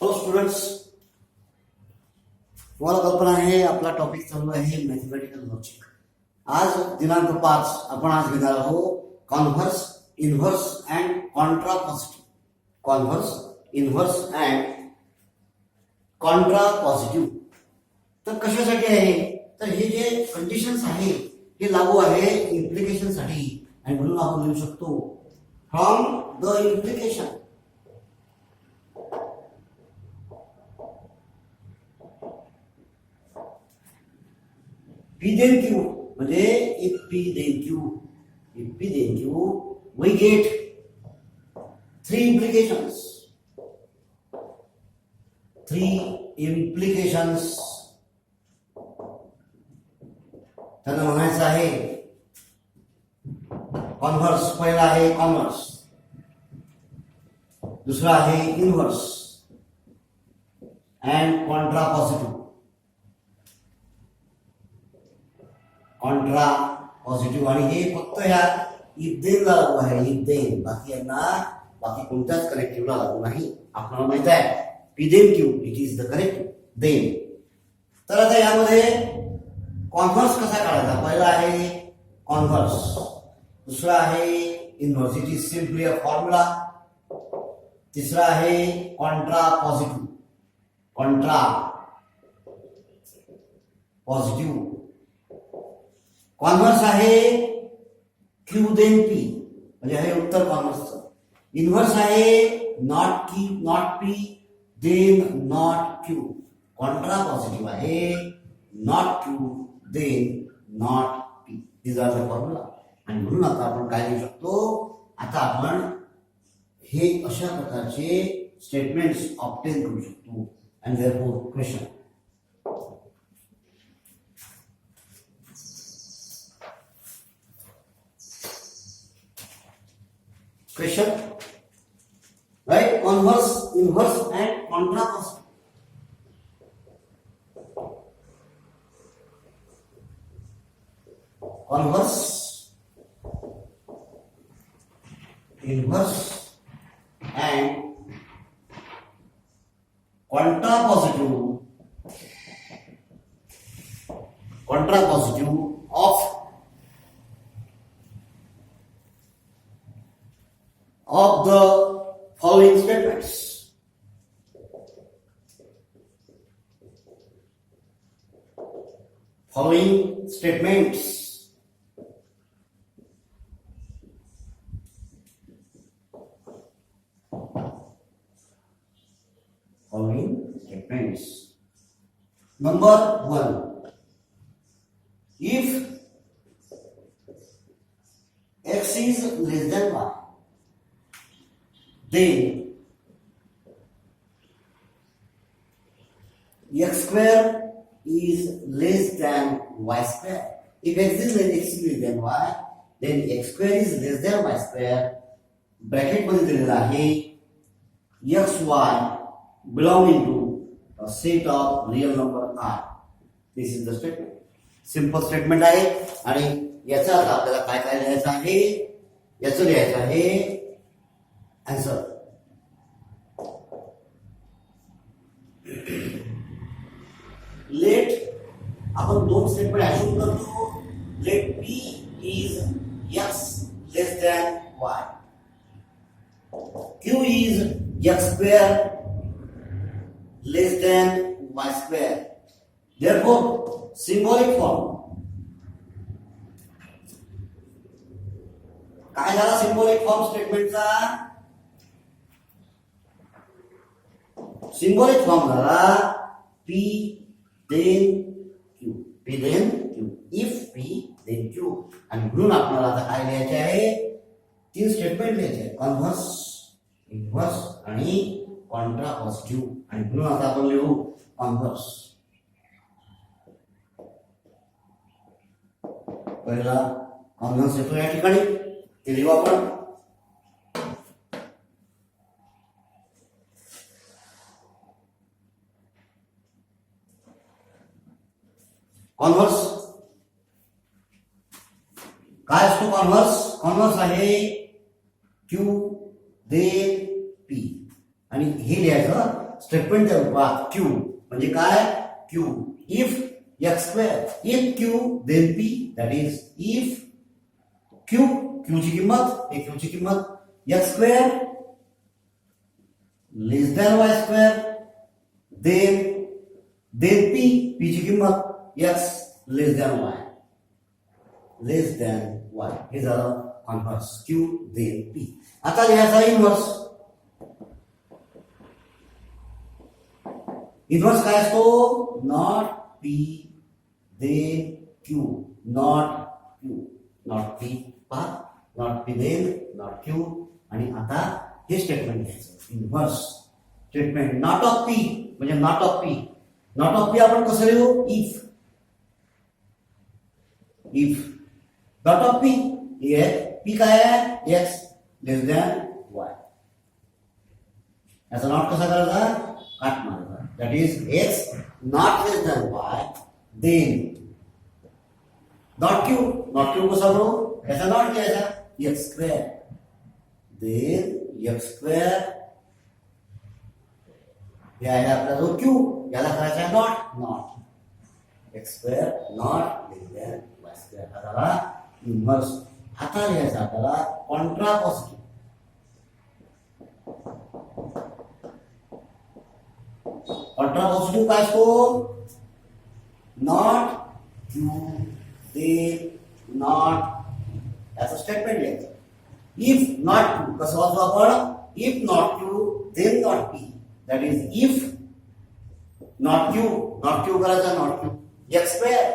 Hello students, तुम्हाला कल्पना आहे आपला टॉपिक चालू आहे मॅथमॅटिकल लॉजिक. आज दिनांक 5 आपण आज घेणार आहोत converse, inverse and contrapositive. Converse, inverse and contrapositive. तर कशासाठी आहे? तर हे जे कंडिशन्स आहे हे लागू आहे इम्प्लिकेशन साठी, आणि म्हणून आपण लिहू शकतो from the implication. P then Q म्हणजे if P then Q we get three implications. त्यांना म्हणायचं आहे कॉन्व्हर्स. पहिला आहे कॉन्व्हर्स, दुसरा आहे inverse and contrapositive. Contra positive, आणि हे फक्त ह्या इफ देन ला लागू आहे. इफ देन, बाकी कोणत्याच कनेक्टिव्हला लागू नाही. आपल्याला माहित आहे P then Q it is the correct then. तर आता यामध्ये कॉन्व्हर्स कसा काढायचा? पहिला आहे कॉन्व्हर्स, दुसरा आहे inverse, it is simply a formula. तिसरा आहे कॉन्ट्रा पॉझिटिव्ह. कॉन्व्हर्स आहे क्यू देन पी, म्हणजे हे उत्तर कॉन्व्हर्सचं. इन्व्हर्स आहे not P then not Q. Contrapositive आहे not Q then not P. This are the formula. आणि म्हणून आता आपण काय लिहू शकतो? आता आपण हे अशा प्रकारचे स्टेटमेंट्स ऑब्टेन करू शकतो. And therefore question, right? Converse, inverse and contrappositive. Converse, inverse and contrappositive of the following statements. Number 1, if x is less than y, then x square is less than y square. If x is less than y, then x square is less than y square. Bracket मध्ये दिलेला आहे x y belonging to a set of real number r. This is the statement. Simple statement आहे. आणि याचा अर्थ आपल्याला काय काय लिहायचं आहे? याचं लिहायचं आहे आन्सर. लेट, आपण दोन स्टेटमेंट अज्यूम करतो. Let p is x less than y, q is x square less than y square. Therefore symbolic form काय झाला? सिंबॉलिक फॉर्म स्टेटमेंटचा सिंबॉलिक फॉर्म झाला P then Q. If P then Q. आणि म्हणून आपल्याला आता काय लिहायचे आहे? 3 स्टेटमेंट लिहायचे आहे, कॉन्व्हर्स, इन्व्हर्स आणि कॉन्ट्रापॉझिटिव्ह. आणि म्हणून आता आपण लिहू कॉन्व्हर्स. पहिला कॉन्व्हर्स येतो या ठिकाणी, ते लिहू आपण. कॉन्व्हर्स काय असतो? कॉन्व्हर्स आहे क्यू देन पी, आणि हे लिहायचं स्टेटमेंट त्या रूपात क्यू म्हणजे काय Q if X square if Q then P that is if Q Q ची किंमत क्यू ची किंमत X square less than Y square then P P ची किंमत एक्स लेस दॅन वाय हे झालं कॉन्व्हर्स क्यू देन पी. आता लिहायचा इन्व्हर्स. इन्व्हर्स काय असतो not P then Q not P पहा not P then not Q. आणि आता हे स्टेटमेंट घ्यायचं inverse statement not of P म्हणजे नॉट ऑफ पी आपण कसं लिहू if not of P P काय आहे एक्स लेस दॅन वाय. याचा नॉट कसा करायचा काट मारायचा that is X not less than Y then not Q कसा करू याचा नॉट घ्यायचा X square then X square हे आहे आपला जो क्यू याला करायचा not X square not less than Y square हा झाला इन्व्हर्स. आता लिहायचा आपल्याला कॉन्ट्रापॉझिटिव्ह. कॉन्ट्रापॉझिटिव्ह काय असतो नॉट क्यू देन नॉट याचं स्टेटमेंट लिहायचं. इफ नॉट क्यू कसं वाचू आपण if not Q then not P that is if not Q करायचा not Q X square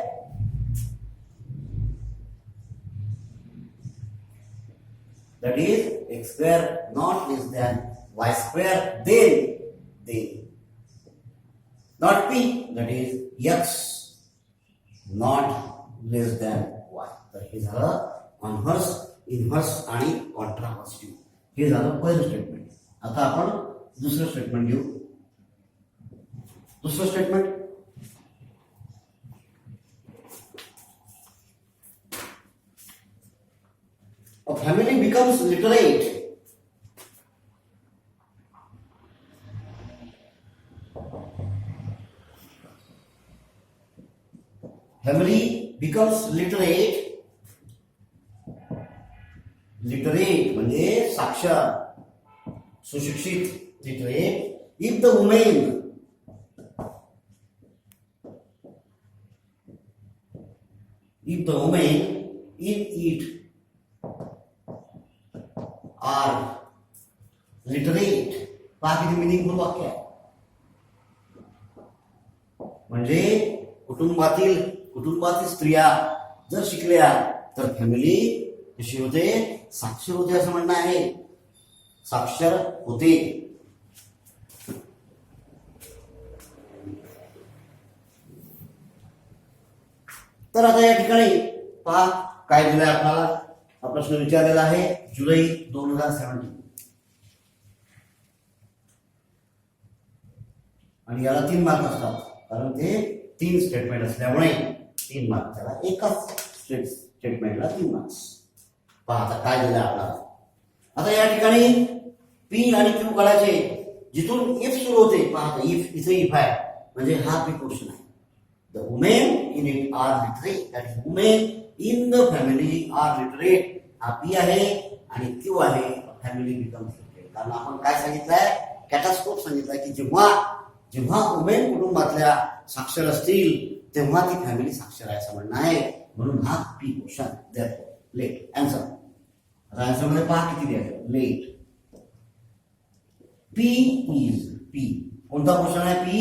that is x square not less than y square then not p that is x not less than y. तर हे झालं converse inverse आणि contrapositive हे झालं पहिलं statement. आता आपण दुसरं स्टेटमेंट घेऊ. दुसरं statement a family becomes literate म्हणजे साक्षर सुशिक्षित literate if the women in it are literate. पहा किती मिनिंगफुल वाक्य आहे. म्हणजे कुटुंबातील स्त्रिया जर शिकल्या तर फॅमिली कशी होते साक्षर होते असं म्हणणं आहे. साक्षर होते. तर आता या ठिकाणी पहा काय दिलंय आपल्याला. हा प्रश्न विचारलेला आहे जुलै 2017 आणि याला 3 मार्क असतात कारण ते 3 स्टेटमेंट असल्यामुळे 3 मार्क त्याला एकाच स्टेटमेंटला 3 मार्क्स. पहा आता काय दिलं आपल्याला. आता या ठिकाणी पी आणि क्यू काढायचे जिथून इफ सुरू होते. पहा इफ इथे इफ आहे म्हणजे हा पी क्वेश्चन आहे. The women in it are literate that is women in the family are literate हा पी आहे आणि क्यू आहे फॅमिली बिकम्स लिटरेट. कारण आपण काय सांगितलंय कॅटास्कोप सांगितलंय की जेव्हा वुमेन कुटुंबातल्या साक्षर असतील तेव्हा ती फॅमिली साक्षर आहे असं म्हणणं आहे. म्हणून हा पी क्वेश्चन लेट आन्सर. आता आन्सर मध्ये पहा किती द्यायचं लेट. पी इज पी कोणता क्वेश्चन आहे P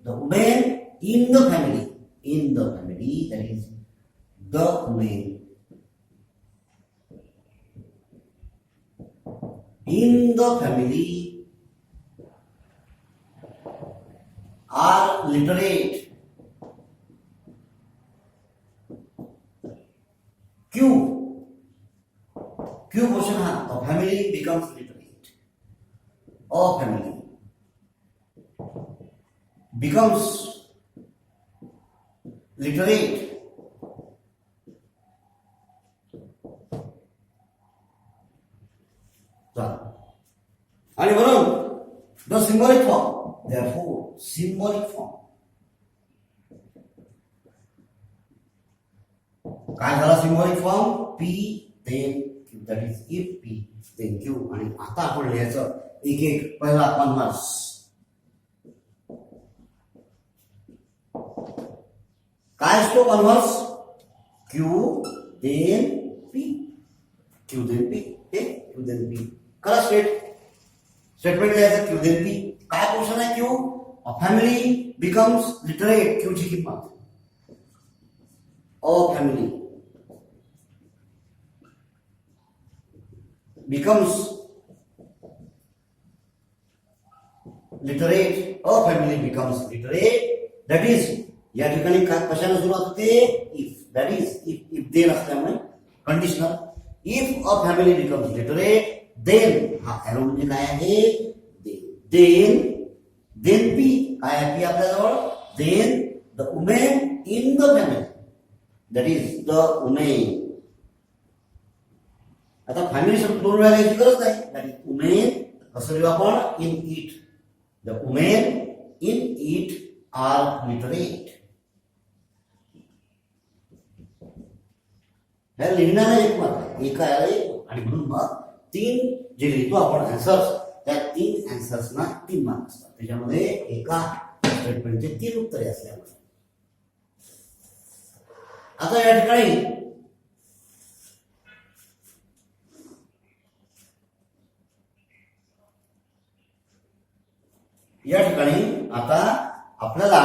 the women in the family that is the women in the family are literate. Q question ha a family becomes literate. A family becomes literate. आणि म्हणून The symbolic form. Therefore, symbolic form. काय झाला symbolic form? P then Q. That is if P then Q. आणि आता आपण लिहायचं एक एक पहिला कॉन्व्हर्स. काय असतो converse? Q then P. Q then P. Q then P. करा स्टेटमेंट लिहायचं Q then P. काय क्वेश्चन आहे Q? A family becomes literate. Q ची किंमत. A family becomes literate. A family becomes literate. That is, या ठिकाणी कशाने सुरुवात होते? If. That is, if then असल्यामुळे conditional. If a family becomes literate, then हा एरो म्हणजे काय आहे? Then P. काय आहे P आपल्याजवळ? Then the women in the family. That is the women. आता फॅमिली शब्द दोन वेळा याची गरज नाही. That is women. कसं लिहू आपण? In it. The women in it are literate. हे लिहिणारा एक मत आहे. एका याला एक. आणि म्हणून मग तीन जे लिहितो आपण आन्सर्स, त्या तीन आन्सर्सना 3 मार्क असतात. त्याच्यामध्ये एका स्टेटमेंटचे 3 उत्तरे असल्यामुळे. आता या ठिकाणी आता आपल्याला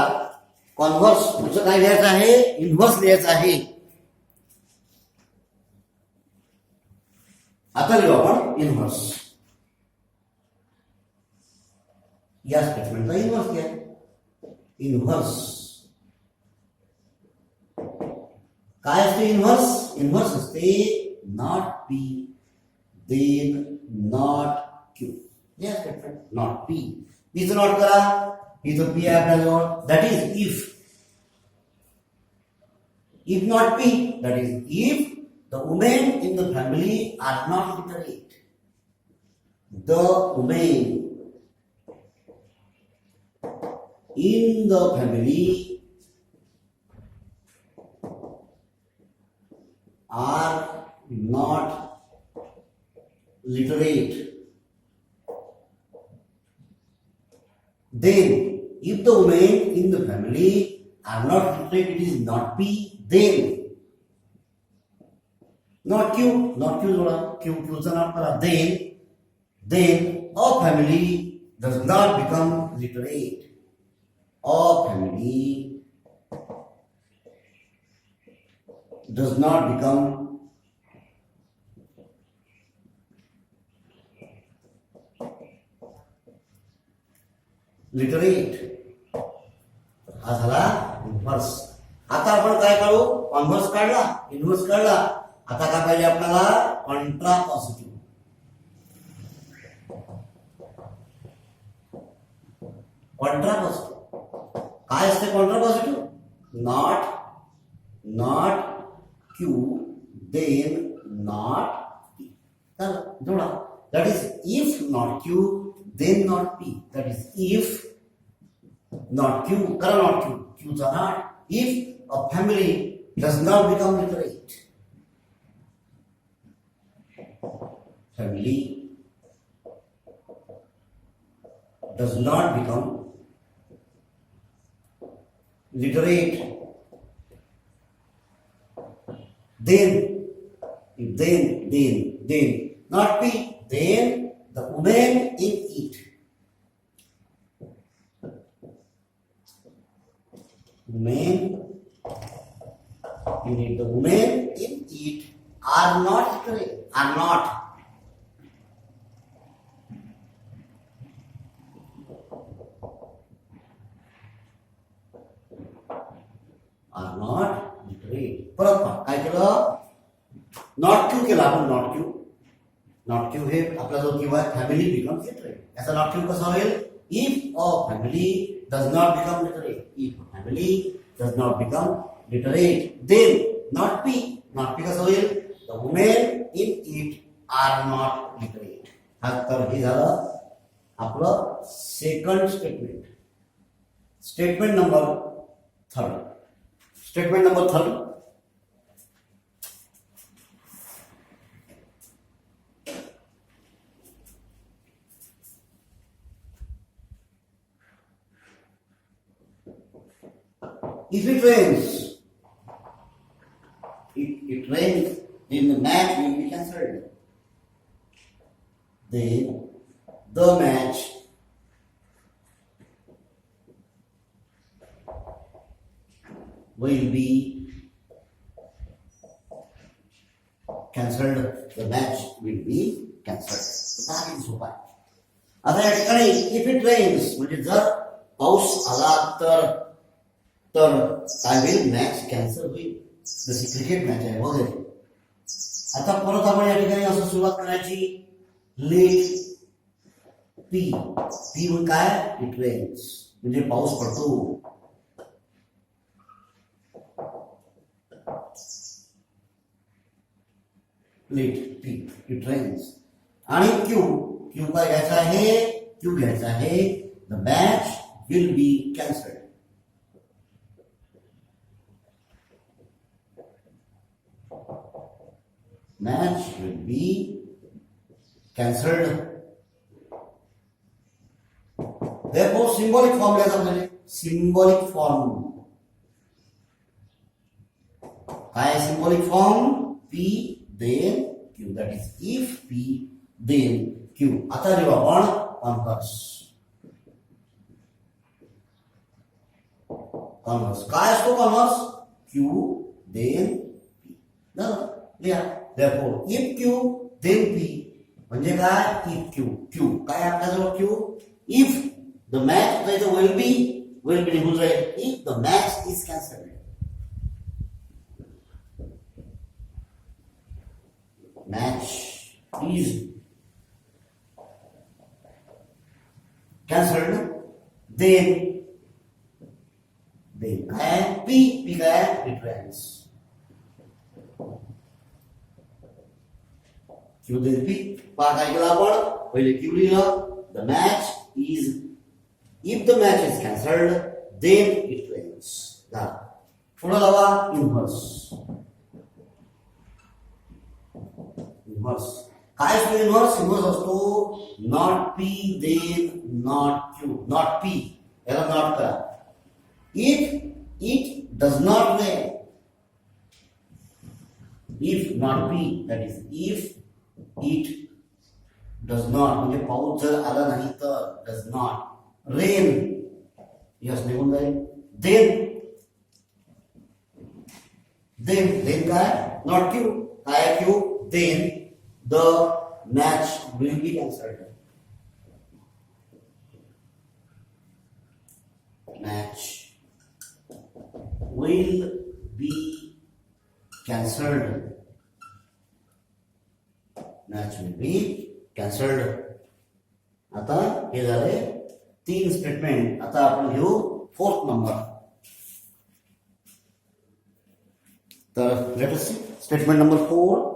कॉन्व्हर्स पुढचं काय लिहायचं आहे? इन्व्हर्स लिहायचं आहे. आता लिहू आपण इन्व्हर्स. या स्टेटमेंटचा इन्व्हर्स लिहा. इन्व्हर्स काय असते? इन्व्हर्स इन्व्हर्स असते not P then not Q. या स्टेटमेंट नॉट पी. पीचं नॉट करा. इथं पी आहे आपल्याजवळ. That is if. If not P. That is if the women in the family are not literate. The women in the family are not literate. Then, if the women in the family are not literate, it is not P. Then, not Q. Not Q जोड़ा. Q चा not करा. Then a family does not become literate. A family does not become literate. हा झाला inverse. आता आपण काय काढू? Converse काढला, इन्व्हर्स काढला. आता काय पाहिजे आपल्याला? कॉन्ट्रापॉझिटिव्ह. कॉन्ट्रापॉझिटिव्ह काय असते? Contrapositive not Q, then not P. तर जोडा. That is if not Q, then not P. That is if not Q. करा not Q. Q चा not. If a family does not become literate. Family does not become literate. Then not P. Then the women in it. Women in it. The women in it are not literate. Are not. Are not literate. परत काय केलं? Not Q केला आपण. Not Q हे आपला जो किंवा family becomes literate. याचा not Q कसा होईल? If a family does not become literate. If family does not become literate. Then not P. Not P कसं होईल? The women in it are not literate. हा तर हे झालं आपलं second statement. Statement number third. Statement number third. If it rains, it rains, then the match will be cancelled. Then the match will be cancelled. The match will be cancelled. हा किती सोपा आहे. आता या ठिकाणी इफ इट रेन्स म्हणजे जर पाऊस आला तर काय होईल, मॅच कॅन्सल होईल. जशी क्रिकेट मॅच आहे वगैरे. आता परत आपण या ठिकाणी असं सुरुवात करायची, लेट पी. पी म्हणजे काय, इट रेन्स म्हणजे पाऊस पडतो. Let P it rains. आणि क्यू. क्यू काय घ्यायचा आहे, क्यू घ्यायचा आहे, the match will be cancelled. Match will be cancelled. Therefore, symbolic form लिहायचा म्हणजे symbolic form. काय symbolic form? P then Q. That is if P then Q. आता जेव्हा आपण कॉन्व्हर्स काय असतो कॉन्व्हर्स? Q then P. बरोबर लिहा. Therefore, if Q then P म्हणजे काय, if Q. Q काय आपल्याजवळ Q? If the match will be निघून जाईल. If the match is cancelled. Match is cancelled. Then काय P काय it rains. Q then P. पहा काय केलं आपण, पहिले Q लिहिलं. The match is, if the match is cancelled, then it rains. पुढे लावा इन्व्हर्स. इन्व्हर्स काय असतो इन्व्हर्स? इन्व्हर्स असतो not P then not Q. Not P याला नॉट करा. If it does not rain, if not P, that is if it does not म्हणजे पाऊस जर आला नाही तर, does not rain, यस निघून जाईल. then काय, not Q. काय Q? then the match will be cancelled. Match will be cancelled. Match will be cancelled. आता हे झाले 3 स्टेटमेंट. आता आपण घेऊ 4th नंबर. तर लेट अस सी स्टेटमेंट नंबर 4.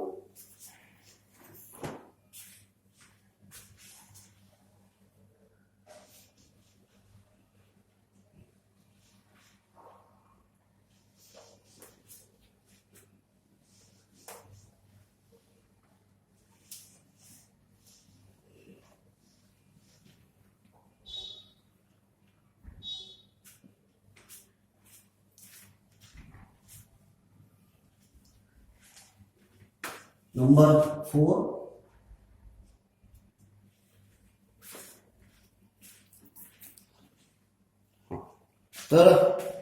Number 4. तर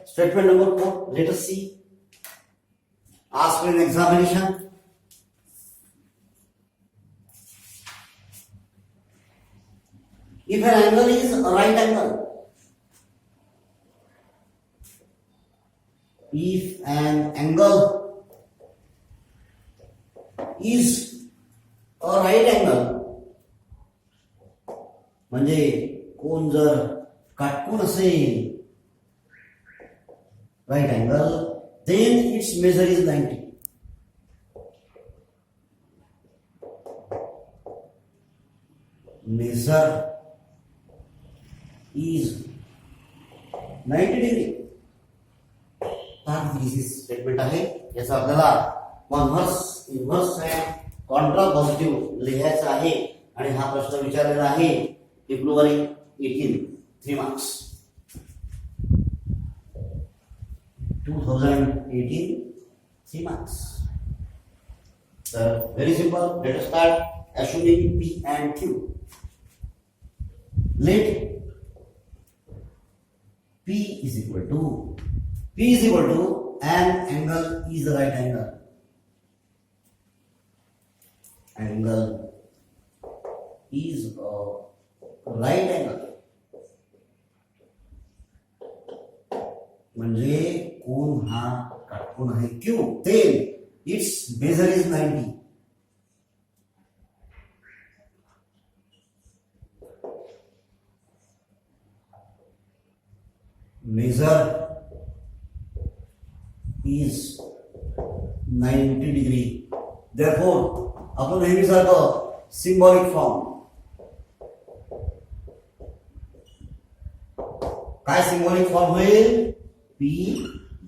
statement number 4, let us see. Ask in examination. If an angle is a right angle, if an angle is a right angle म्हणजे कोण जर काटकोन असेल, right angle, then its measure is 90. Measure is 90 degree. Statement आहे याचा आपल्याला converse inverse Contra positive लिहायचं आहे आणि हा प्रश्न विचारलेला आहे February 18 3 marks 2018 3 marks. So very simple. Let us start assuming P and Q. Let P is equal to an angle is the right angle. Angle is a right angle. म्हणजे कोण हा काटकोन आहे Q. Then its measure is 90. Measure is 90 degree. Therefore, आपण नेहमीसारखं symbolic form. काय symbolic form होईल? P,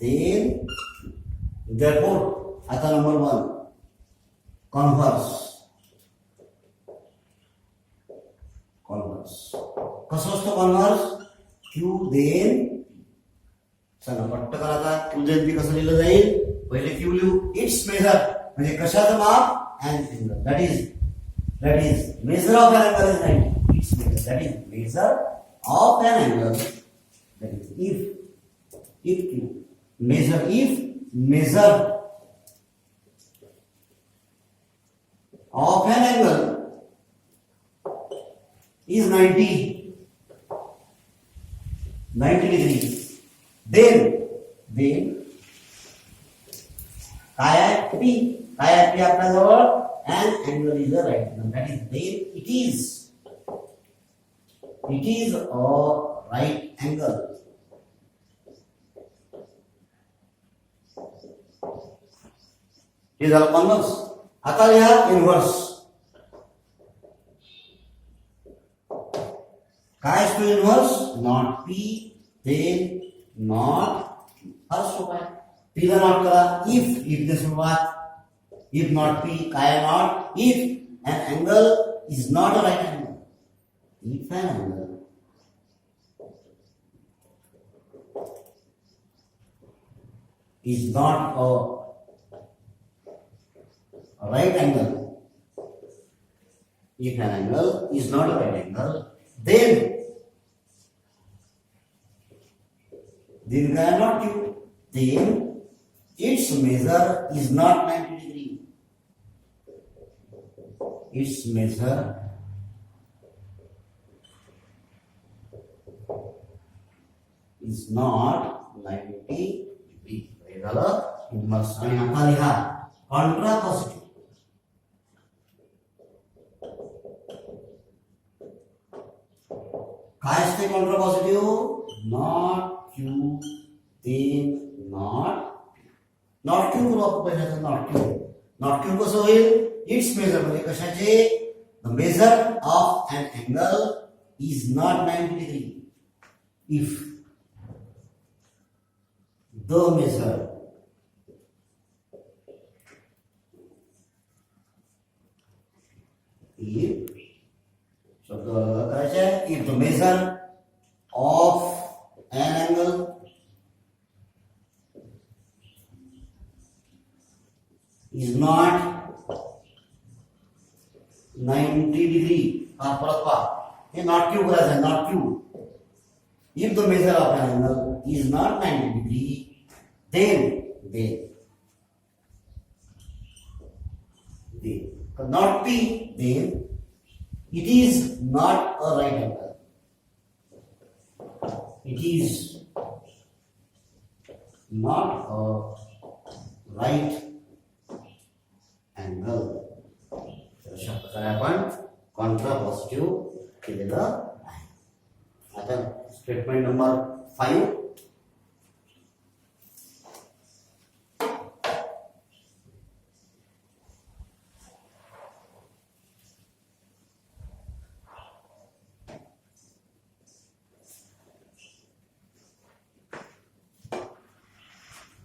then, therefore, आता number 1 converse. कसं असतं converse? Q then चला पट्ट करा आता Q then P कसं लिहिलं जाईल? पहिले Q लिहू. Its measure म्हणजे कशाचं माप? An angle. That is measure of an angle is 90. Its measure. That is measure of an angle. That is if Q measure of an angle is 90 degree, then काय आहे P आपल्याजवळ an angle is a right angle. That is then it is a right angle. हे झालं converse. आता लिहा inverse. काय असतो inverse? Not P then not फार सोपा आहे. P ला नॉट करा. इफ ने सुरुवात इफ नॉट P काय not if an angle is not a right angle. If an angle is not a right angle, if an angle is not a right angle, then not Q. Then its measure is not 90 degree. Its measure is not 90 degree. हे झालं inverse. आणि आता लिहा Contra positive. काय असते Contra positive? Not Q then not Q करू आपण पहिल्यांदा not Q कसं होईल? इट्स मेजर म्हणजे कशाचे? The measure of an angle is not 90 degree. If the measure शब्द करायचे आहे. If the measure of an angle is not 90 degree. हा परत पहा. हे नॉट Q करायचं आहे. Not Q. If the measure of an angle is not 90 degree, then not P, then it is not a right angle. It is not a right angle. अशा प्रकारे आपण Contra positive केलेलं आहे. आता statement number 5.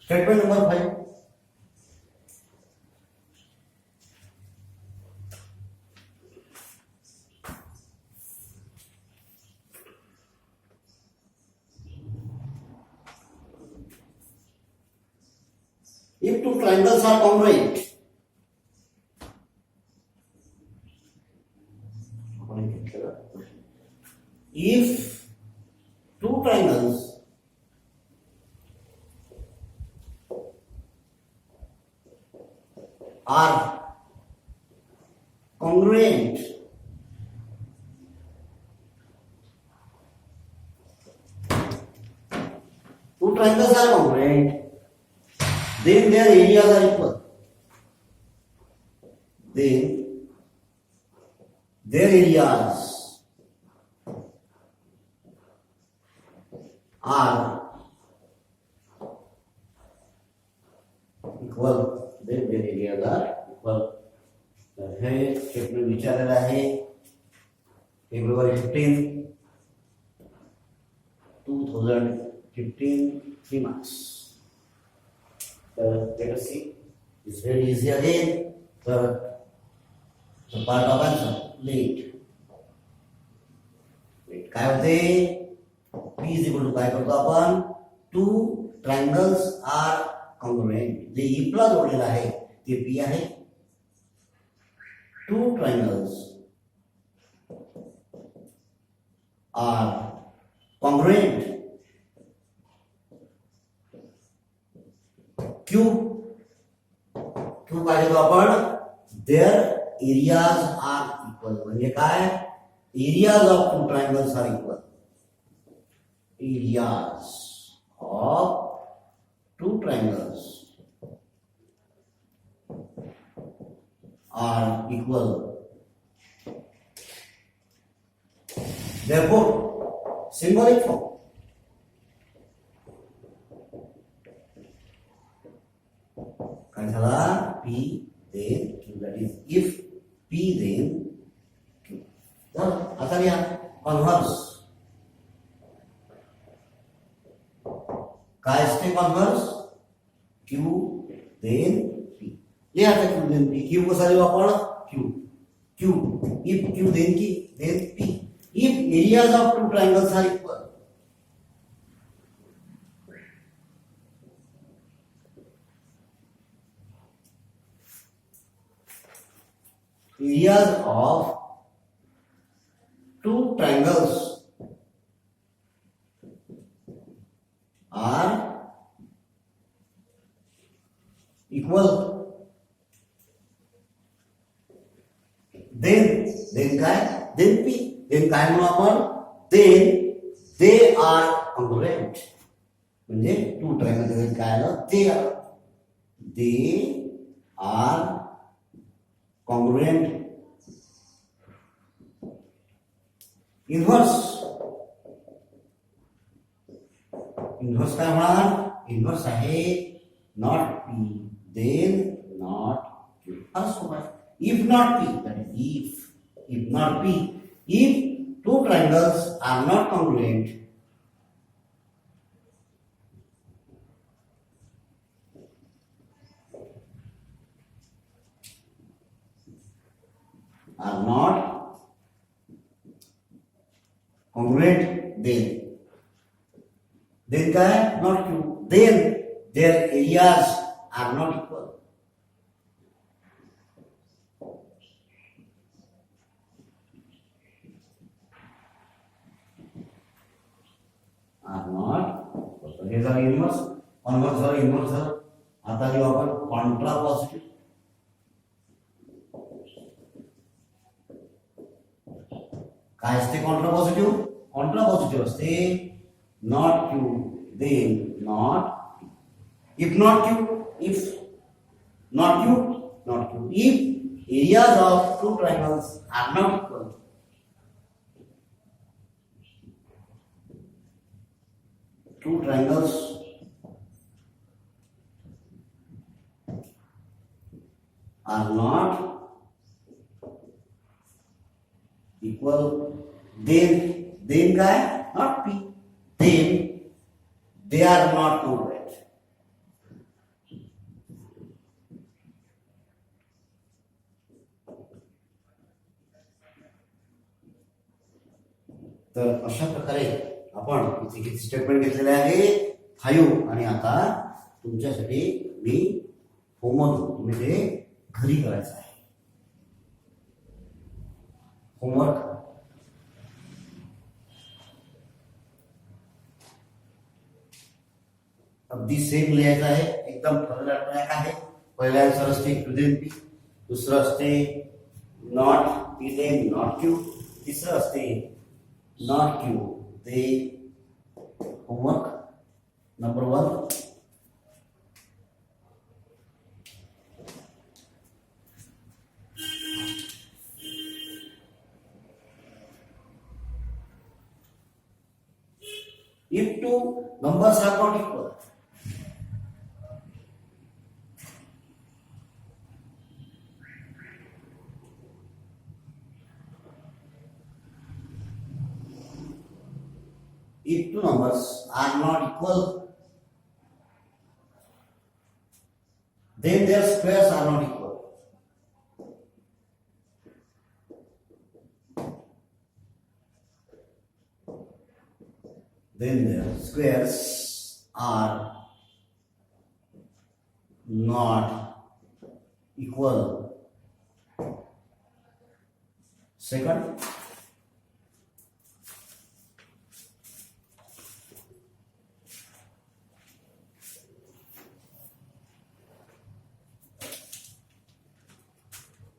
Statement number 5. If two triangles are congruent, if two triangles are congruent, two triangles are congruent, then their areas are equal. Then their areas are equal. Then their areas are equal. हे statement विचारलेला आहे February 15, 2015, 3 marks. Let us see. It's very easy again. The part of answer. Late. काय होते? P is equal to काय करतो आपण? Two triangles are congruent. J E ला जोडलेला आहे ते P आहे. Two triangles are congruent. Q काय घेतो आपण? Their areas are equal. म्हणजे काय? Areas of two triangles are equal. Areas of two triangles are equal. Therefore, symbolic form. काय झाला? P then Q. That is, if P then Q. तर आता लिहा कॉन्व्हर्स. काय असते कॉन्व्हर्स? Q then P. लिहा आता Q then P. Q कसा लिहू आपण? Q. If Q then P. If areas of two triangles are equal. Areas of two triangles are equal. Then काय? Then P. Then काय म्हणू आपण? Then they are congruent. म्हणजे टू ट्रायंगल काय आलं? they are congruent. Inverse काय होणार? Inverse आहे not P then not Q. If not P, that is if not P, if two triangles are not congruent, then काय? Not Q. Then their areas are not equal. हे झालं inverse. Converse झालं, inverse झालं. आता लिहू आपण Contra positive. काय असते Contra positive? Contra positive असते not Q then not P. If not Q, if not Q, if areas of two triangles are not equal, two triangles are not equal, then काय? Not P. Then they are not congruent. तर अशा प्रकारे आपण इथे किती statement घेतलेले आहे 5 आणि आता तुमच्यासाठी मी होमवर्क तुम्ही ते घरी करायचं आहे होमवर्क अगदी सेम लिहायचं आहे एकदम ठरलेला ट्रॅक आहे पहिला आन्सर असते टू देन पी दुसरं असते not P then not Q तिसरं असते नॉट क्यू ते homework number 1 if two numbers are not equal if two numbers are not equal then their squares are not equal then their squares are not equal. Second,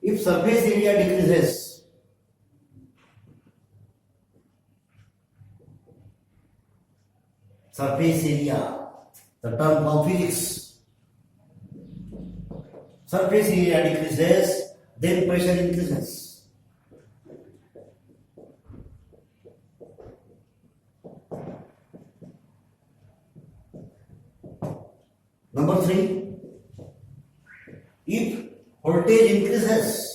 if surface area decreases surface area, the term of physics. Surface area decreases, then pressure increases. Number 3, if voltage increases,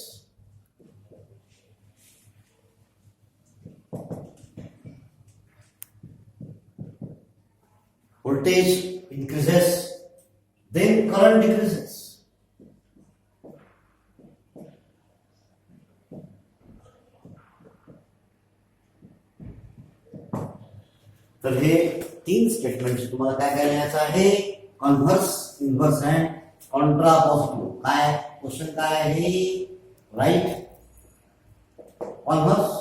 voltage increases, then current decreases. तर हे 3 statement तुम्हाला काय काय लिहायचं आहे converse inverse and contrapositive काय question काय आहे right converse